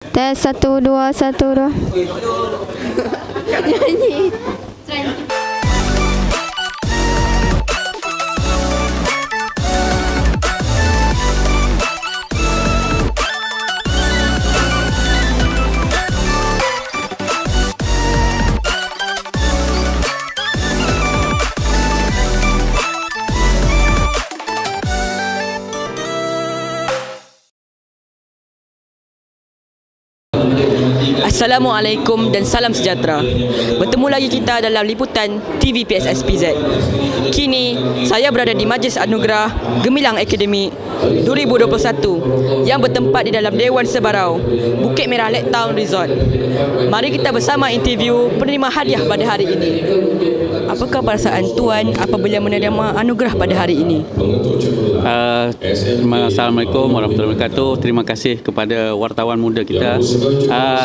Tes 1 2 1 2. Nyanyi. Assalamualaikum dan salam sejahtera. Bertemu lagi kita dalam liputan TV PSSPZ. Kini saya berada di Majlis Anugerah Gemilang Akademik 2021 yang bertempat di dalam Dewan Sebarau, Bukit Merah Lake Town Resort. Mari kita bersama interview penerima hadiah pada hari ini. Apakah perasaan Tuan apabila menerima anugerah pada hari ini? Assalamualaikum warahmatullahi wabarakatuh. Terima kasih kepada wartawan muda kita.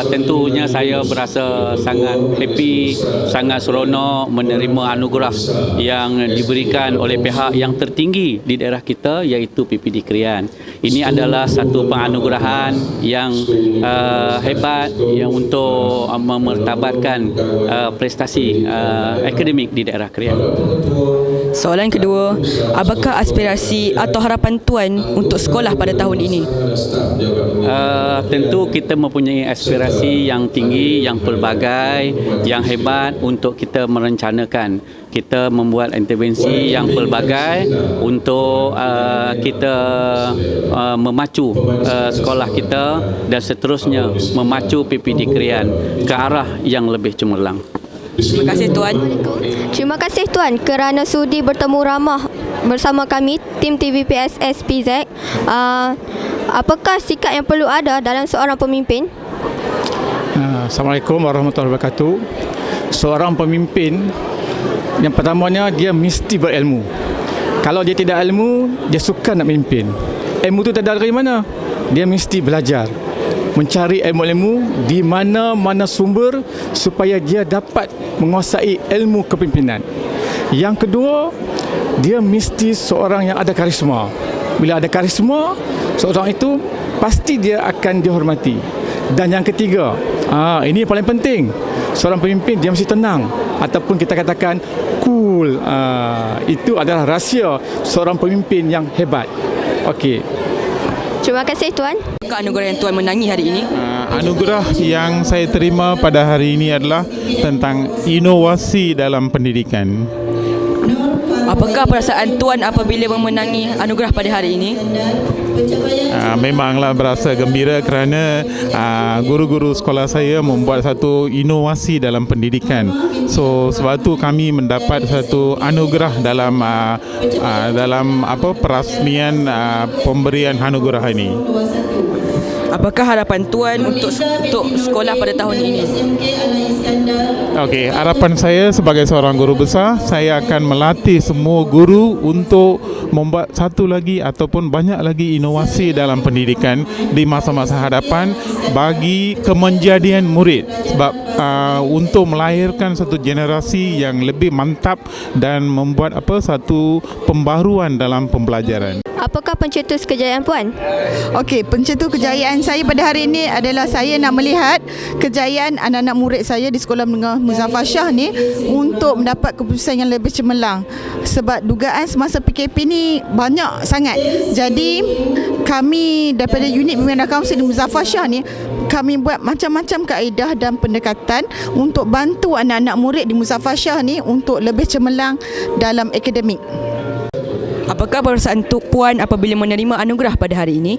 Tentunya saya berasa sangat happy, sangat seronok menerima anugerah yang diberikan oleh pihak yang tertinggi di daerah kita, iaitu PPD Krian. Ini adalah satu penganugerahan yang hebat yang untuk memertabatkan prestasi akademik di daerah Krian. Soalan kedua, apakah aspirasi atau harapan Tuan untuk sekolah pada tahun ini? Tentu kita mempunyai aspirasi yang tinggi, yang pelbagai, yang hebat untuk kita merencanakan. Kita membuat intervensi yang pelbagai untuk kita memacu sekolah kita dan seterusnya memacu PPD Krian ke arah yang lebih cemerlang. Terima kasih Tuan. Terima kasih Tuan kerana sudi bertemu ramah bersama kami tim TVPS SPZ. Apakah sikap yang perlu ada dalam seorang pemimpin? Assalamualaikum warahmatullahi wabarakatuh. Seorang pemimpin, yang pertamanya dia mesti berilmu. Kalau dia tidak ilmu, dia suka nak memimpin. Ilmu tu tak ada dari mana? Dia mesti belajar, mencari ilmu-ilmu di mana-mana sumber supaya dia dapat menguasai ilmu kepimpinan. Yang kedua, dia mesti seorang yang ada karisma. Bila ada karisma, seorang itu pasti dia akan dihormati. Dan yang ketiga, ini yang paling penting, seorang pemimpin dia mesti tenang ataupun kita katakan cool. Itu adalah rahsia seorang pemimpin yang hebat. Okey. Terima kasih Tuan. Apakah anugerah yang Tuan menangi hari ini? Anugerah yang saya terima pada hari ini adalah tentang inovasi dalam pendidikan. Apakah perasaan Tuan apabila memenangi anugerah pada hari ini? Memanglah berasa gembira kerana guru-guru sekolah saya membuat satu inovasi dalam pendidikan. So sebab tu kami mendapat satu anugerah dalam perasmian pemberian anugerah ini. Apakah harapan Tuan untuk sekolah pada tahun ini? Okey, harapan saya sebagai seorang guru besar, saya akan melatih semua guru untuk membuat satu lagi ataupun banyak lagi inovasi dalam pendidikan di masa-masa hadapan bagi kemenjadian murid. Sebab untuk melahirkan satu generasi yang lebih mantap dan membuat satu pembaruan dalam pembelajaran. Apakah pencetus kejayaan Puan? Okey, pencetus kejayaan saya pada hari ini adalah saya nak melihat kejayaan anak-anak murid saya di Sekolah Menengah Muzaffar Shah ni untuk mendapat keputusan yang lebih cemerlang. Sebab dugaan semasa PKP ni banyak sangat. Jadi kami daripada unit Bimbingan Kaunsil di Muzaffar Shah ni, kami buat macam-macam kaedah dan pendekatan untuk bantu anak-anak murid di Muzaffar Shah ni untuk lebih cemerlang dalam akademik. Apakah perasaan Puan apabila menerima anugerah pada hari ini?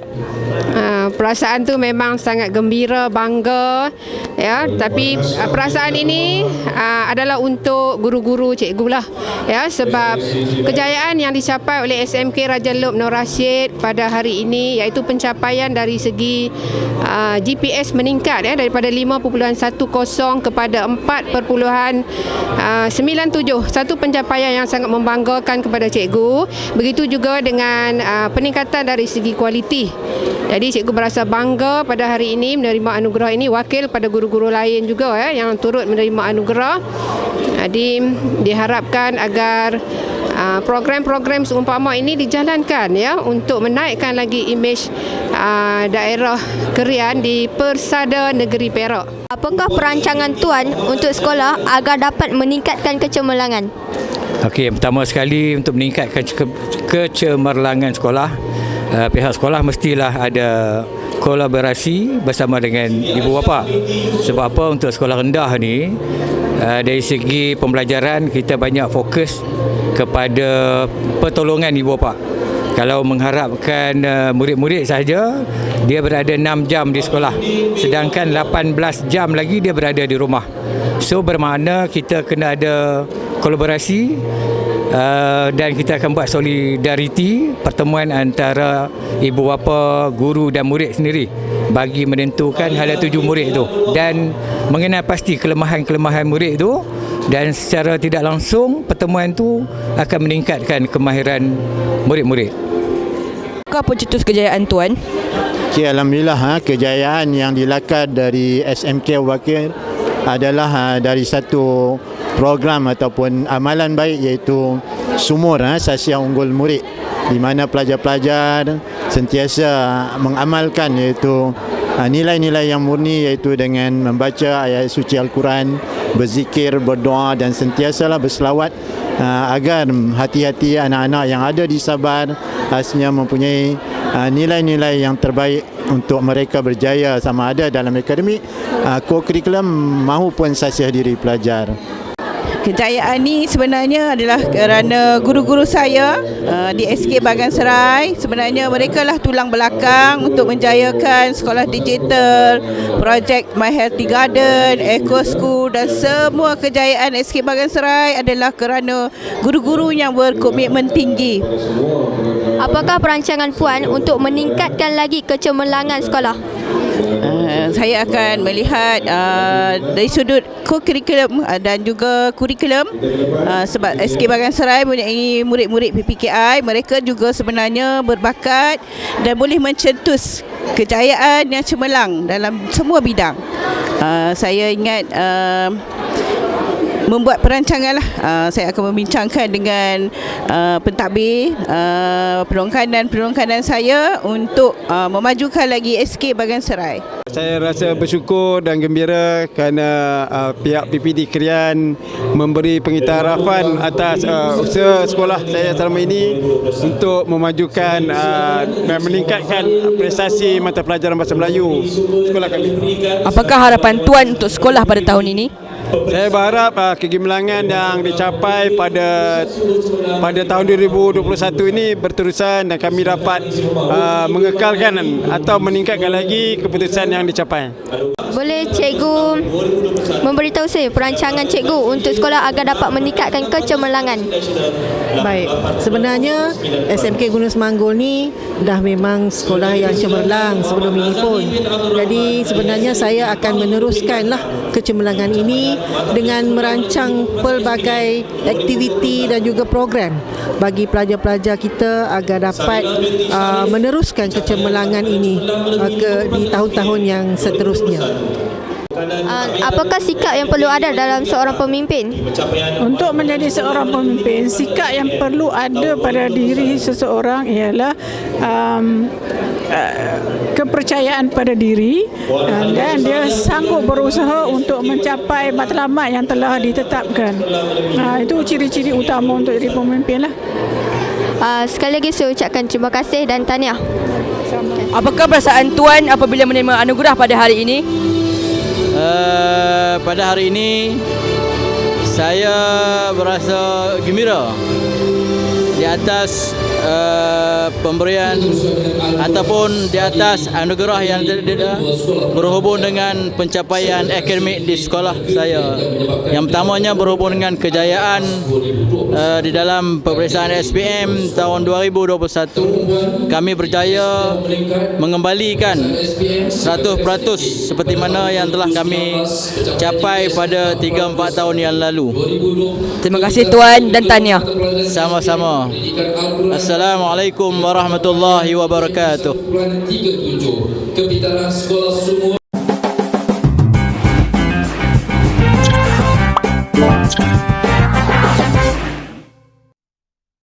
Perasaan tu memang sangat gembira, bangga, ya. Tapi perasaan ini adalah untuk guru-guru, cikgu lah, ya. Sebab kejayaan yang dicapai oleh SMK Raja Lob Nur Rashid pada hari ini, iaitu pencapaian dari segi GPS meningkat, ya, daripada 5.10 kepada 4.97. Satu pencapaian yang sangat membanggakan kepada cikgu. Begitu juga dengan peningkatan dari segi kualiti. Jadi cikgu berasa bangga pada hari ini menerima anugerah ini, wakil pada guru-guru lain juga, ya, yang turut menerima anugerah. Jadi diharapkan agar program-program seumpama ini dijalankan ya untuk menaikkan lagi imej daerah Kerian di Persada Negeri Perak. Apakah perancangan Tuan untuk sekolah agar dapat meningkatkan kecemerlangan? Okey, pertama sekali untuk meningkatkan kecemerlangan sekolah, pihak sekolah mestilah ada kolaborasi bersama dengan ibu bapa. Sebab apa, untuk sekolah rendah ni dari segi pembelajaran kita banyak fokus kepada pertolongan ibu bapa. Kalau mengharapkan murid-murid saja dia berada 6 jam di sekolah, sedangkan 18 jam lagi dia berada di rumah. So bermakna kita kena ada kolaborasi dan kita akan buat solidariti, pertemuan antara ibu bapa, guru dan murid sendiri bagi menentukan hala tuju murid itu dan mengenal pasti kelemahan-kelemahan murid itu, dan secara tidak langsung pertemuan itu akan meningkatkan kemahiran murid-murid. Apa pencetus kejayaan Tuan? Okay, Alhamdulillah, kejayaan yang dilakar dari SMK Wakil adalah dari satu program ataupun amalan baik, iaitu Sumur Sasia Unggul Murid, di mana pelajar-pelajar sentiasa mengamalkan iaitu nilai-nilai yang murni, iaitu dengan membaca ayat suci Al-Quran, berzikir, berdoa dan sentiasalah berselawat agar hati-hati anak-anak yang ada di Sabah asalnya mempunyai nilai-nilai yang terbaik untuk mereka berjaya sama ada dalam akademik, co-curriculum maupun sasiah diri pelajar. Kejayaan ni sebenarnya adalah kerana guru-guru saya di SK Bagan Serai. Sebenarnya mereka lah tulang belakang untuk menjayakan sekolah digital, projek My Healthy Garden, Eco School, dan semua kejayaan SK Bagan Serai adalah kerana guru-guru yang berkomitmen tinggi. Apakah perancangan Puan untuk meningkatkan lagi kecemerlangan sekolah? Saya akan melihat dari sudut co-curriculum dan juga kurikulum, sebab SK Bagan Serai mempunyai murid-murid PPKI, mereka juga sebenarnya berbakat dan boleh mencetus kejayaan yang cemerlang dalam semua bidang. Saya ingat membuat perancangan lah. Saya akan membincangkan dengan pentadbir perongkanan saya untuk memajukan lagi SK Bagan Serai. Saya rasa bersyukur dan gembira kerana pihak PPD Kerian memberi pengiktirafan atas usaha sekolah saya selama ini untuk memajukan dan meningkatkan prestasi mata pelajaran bahasa Melayu sekolah kami. Apakah harapan Tuan untuk sekolah pada tahun ini? Saya berharap kegemilangan yang dicapai pada tahun 2021 ini berterusan dan kami dapat mengekalkan atau meningkatkan lagi keputusan yang dicapai. Boleh cikgu memberitahu saya perancangan cikgu untuk sekolah agar dapat meningkatkan kecemerlangan? Baik, sebenarnya SMK Gunung Semanggul ni dah memang sekolah yang cemerlang sebelum ini pun. Jadi sebenarnya saya akan meneruskanlah kecemerlangan ini dengan merancang pelbagai aktiviti dan juga program bagi pelajar-pelajar kita agar dapat meneruskan kecemerlangan ini di tahun-tahun yang seterusnya. Apakah sikap yang perlu ada dalam seorang pemimpin? Untuk menjadi seorang pemimpin, sikap yang perlu ada pada diri seseorang ialah kepercayaan pada diri, dan dia sanggup berusaha untuk mencapai matlamat yang telah ditetapkan. Itu ciri-ciri utama untuk jadi pemimpin lah. Sekali lagi saya ucapkan terima kasih dan tahniah. Apakah perasaan Tuan apabila menerima anugerah pada hari ini? Pada hari ini saya berasa gembira di atas pemberian ataupun di atas anugerah yang berhubung dengan pencapaian akademik di sekolah saya. Yang pertamanya berhubung dengan kejayaan di dalam peperiksaan SPM tahun 2021. Kami berjaya mengembalikan 100% seperti mana yang telah kami capai pada 3-4 tahun yang lalu. Terima kasih Tuan dan tahniah. Sama-sama. Assalamualaikum warahmatullahi wabarakatuh.